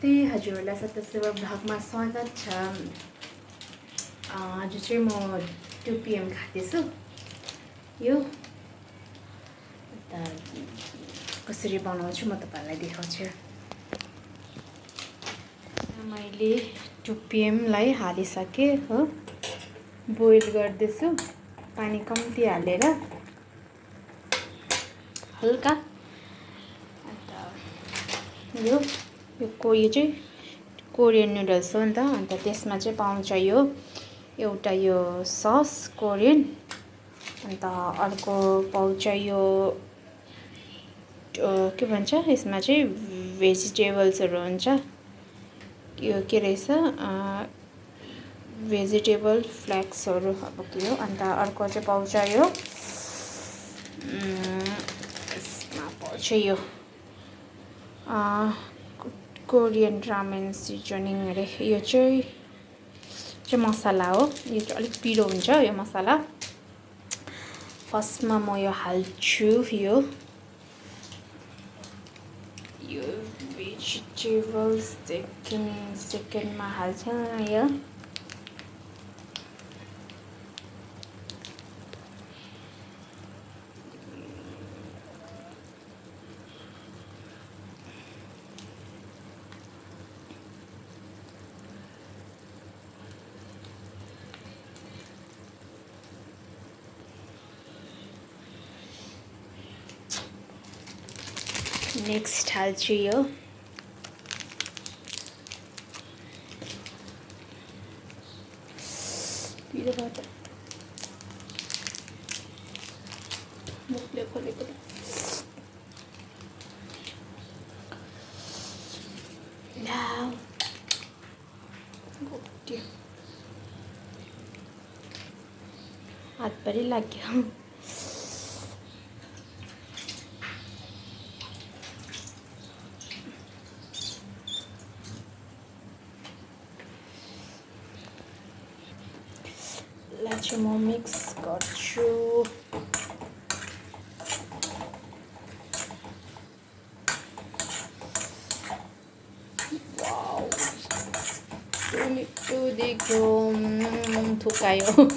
नमस्ते हजुरहरूलाई सत्यसेवा भ्लगमा स्वागत छ। आज चाहिँ म 2 PM खाँदैछु। यो कसरी बनाउँछु म तपाईहरुलाई देखाउँछु। मैले 2 PM लाई हालिसके हो, बोइल गर्दैछु पानी कम्ती हालेर हल्का। यो चाहिँ कोरियन नुडल्स हो नि त। अन्त त्यसमा चाहिँ पाउँछ यो एउटा यो सस कोरियन, अन्त अर्को पाउँछ यो के भन्छ यसमा चाहिँ भेजिटेबल्सहरु हुन्छ। यो के रहेछ भेजिटेबल फ्लेक्सहरु अब के हो। अन्त अर्को चाहिँ पाउँछ यो यसमा पाउँछ यो कोरियन रामेन सिजनिङ रे। यो चाहिँ मसला हो। यो चाहिँ अलिक पिरो हुन्छ यो मसला। फर्स्टमा म यो हाल्छु यो भेजिटेबल्स सेकेन्डमा हाल्छ यो नेक्स्ट हाल्छु यो पिरोबाट मुखले खोलेको हातभरि लाग्यो। चाहिँ म मिक्स गर्छु। वाउ मिठो देख्यो, थुकायो।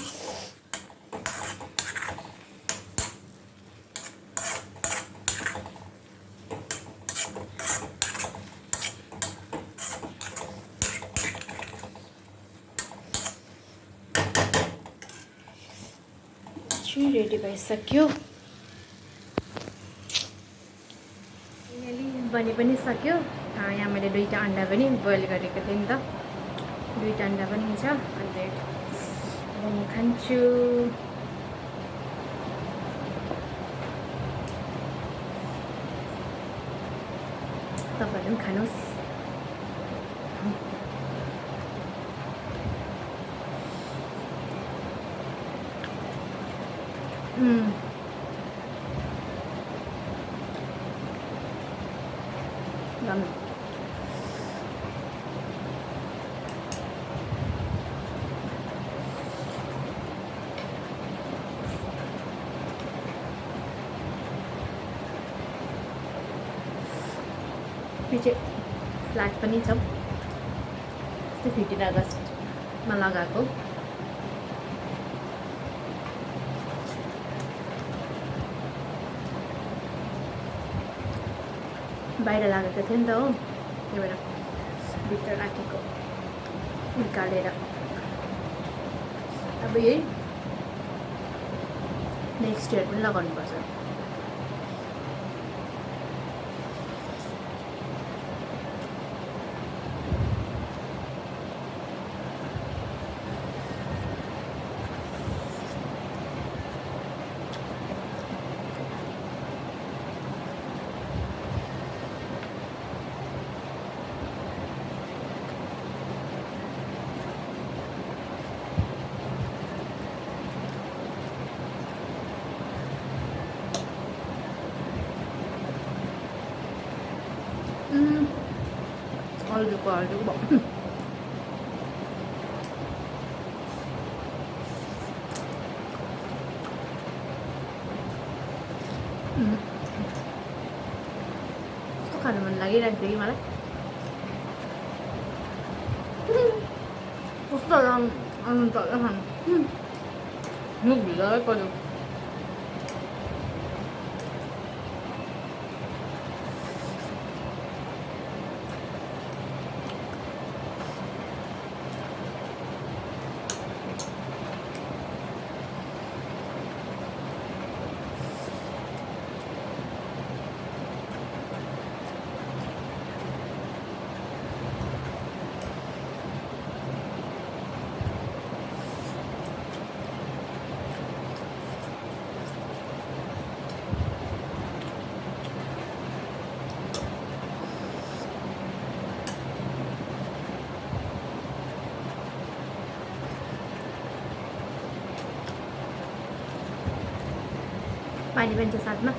रेडी भइसक्यो। बनि पनि सक्यो। यहाँ मैले 2टा अन्डा पनि बोइल गरेको थिएँ नि त। 2टा अन्डा पनि छ। अन्त म खान्छु। तपाईहरु पनि खानुस्। पछि फ्ल्याग पनि छ। 15 अगस्तमा लगाएको। बाहिर लागेको थियो नि त हो, त्यही भएर भित्र राखेको निकालेर। अब यही नेक्स्ट इयर पनि लगाउनुपर्छ। Aldık bak. Kok kan मन लागिरहेको थियो कि मलाई। कस्तो अनुसार खानु मुख भिजाइ पर्यो पानी पनि छ साथमा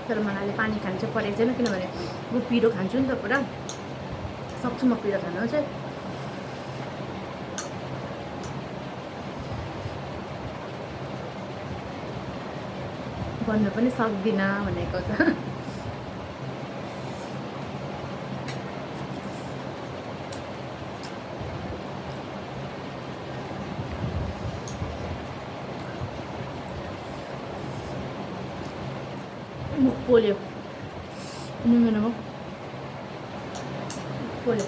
तर मलाई पानी खानु चाहिँ परेको छैन किनभने म पिरो खान्छु नि त पुरा सक्छु म पिरो खानु चाहिँ भन्नु पनि सक्दिनँ भनेको त मुख पोल्यो नुङ्गो पोल्यो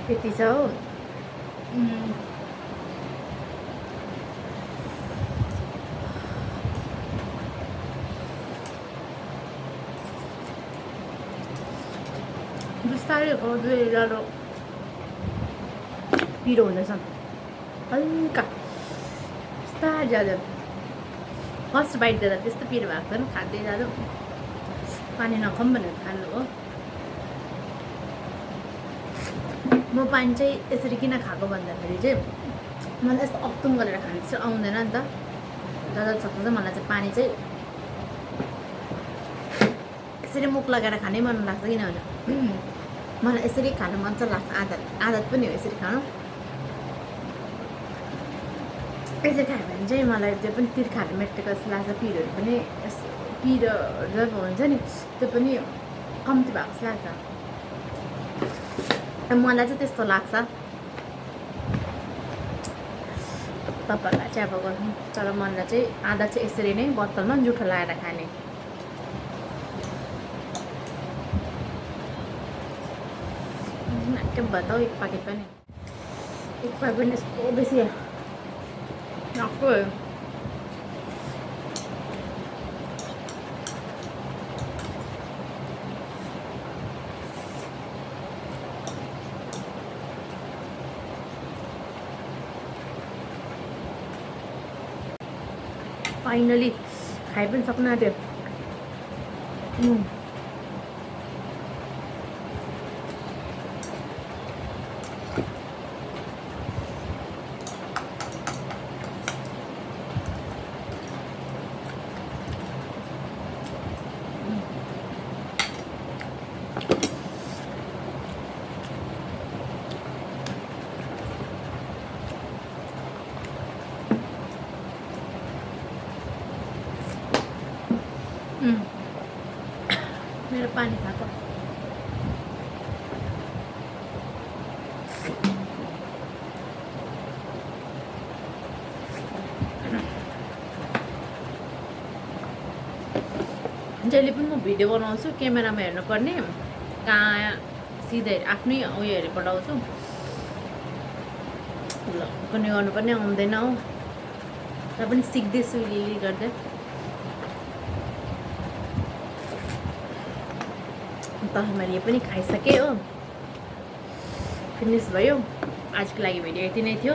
यति छ हो बिस्तारै खाउँदै जाडो पिरो हुँदैछ हल्का बिस्तारै जाँदा फर्स्ट बाइट दिँदा त्यस्तो पिरो भएको छैन खाँदै जाँदा पानी नखाऊँ भनेर खानु हो म पानी चाहिँ यसरी किन खाएको भन्दाखेरि चाहिँ मलाई यस्तो अप्तुङ गरेर खानु चाहिँ आउँदैन नि त जतिसक्दो चाहिँ मलाई चाहिँ पानी चाहिँ यसरी मुख लगाएर खानै मन लाग्छ किनभने मलाई यसरी खानु मन चाहिँ लाग्छ आदत पनि हो यसरी खानु यसरी खायो भने चाहिँ मलाई त्यो पनि तिर्खाहरू मेटेको जस्तो लाग्छ पिरोहरू पनि पिरो जब हुन्छ नि त्यो पनि कम्ती भएको जस्तो लाग्छ मलाई चाहिँ त्यस्तो लाग्छ तपाईँहरूलाई चाहिँ अब गर्नु तर मलाई चाहिँ आधा चाहिँ यसरी नै बोतलमा जुठो लगाएर खाने के बताऊ एक पाकेट पनि यस्तो बेसी नक्को फाइनली खाइ पनि सक्नु आँट्यो मेरो पानी खाएको जहिले पनि म भिडियो बनाउँछु क्यामेरामा हेर्नुपर्ने कहाँ सिधै आफ्नै उयो हेरेर पठाउँछु कुनै गर्नुपर्ने आउँदैन हो र पनि सिक्दैछु अलिअलि गर्दै त मैले यो पनि खाइसकेँ हो फिनिस भयो आजको लागि भिडियो यति नै थियो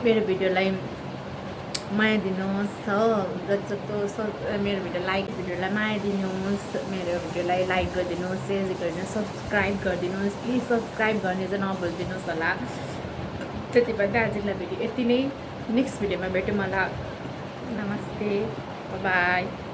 मेरो भिडियोलाई माया दिनुहोस् हो जतिसक्दो मेरो भिडियोलाई माया दिनुहोस् मेरो भिडियोलाई लाइक गरिदिनुहोस् सेयर गरिदिनुहोस् सब्सक्राइब गरिदिनुहोस् प्लिज सब्सक्राइब गर्ने चाहिँ नभुलिदिनुहोस् होला त्यति भन्दा आजको भिडियो यति नै नेक्स्ट भिडियोमा भेटौँ होला नमस्ते बाई